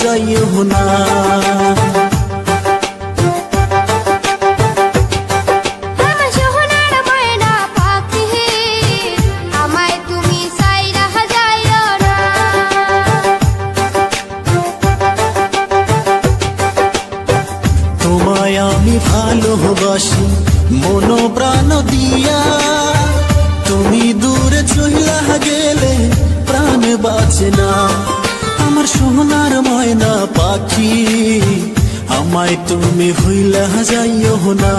যাইও না। তোমায় আমি ভালোবাসি মন প্রাণ দিয়া, তুমি দূরে চইলা গেলে প্রাণ বাঁচে না। আমার সোনার ময়না পাখি, আমায় তুমি ভুইলা যাইও না।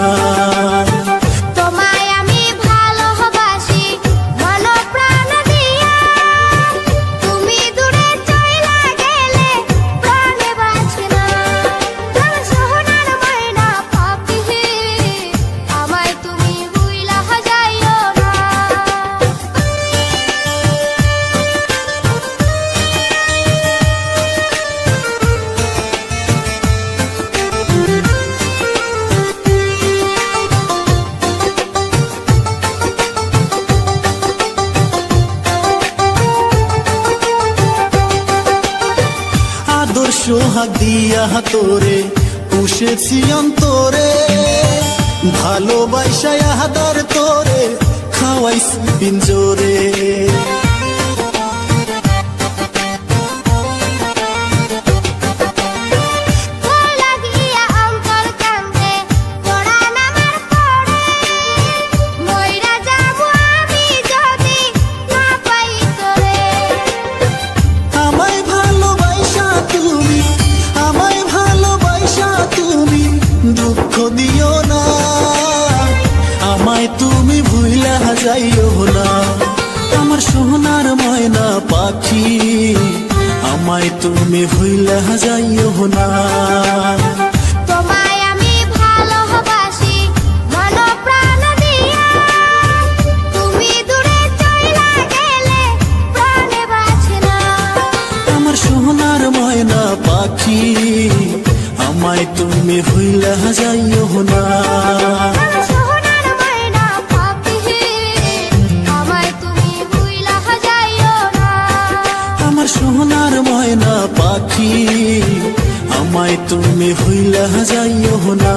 সোহাগ দিয়া তোরে পুষেছি অন্তরে, ভালোবাসায় আহাদার তোরে খাওয়াইছি পিঞ্জরে। দুঃখ দিও না, আমায় তুমি ভুইলা যাইও না। আমার সোনার ময়না পাখি, আমায় তুমি ভুইলা যাইও না। তোমায় আমি ভালোবাসি মন প্রাণ দিয়া, তুমি দূরে চইলা গেলে প্রাণে বাঁচে না। আমার সোনার ময়না পাখি, আমায় তুমি ভুইলা যাইও না। সোনার ময়না পাখি, আমায় তুমি ভুইলা যাইও না। আমার সোনার ময়না পাখি, আমায় তুমি ভুইলা যাইও না।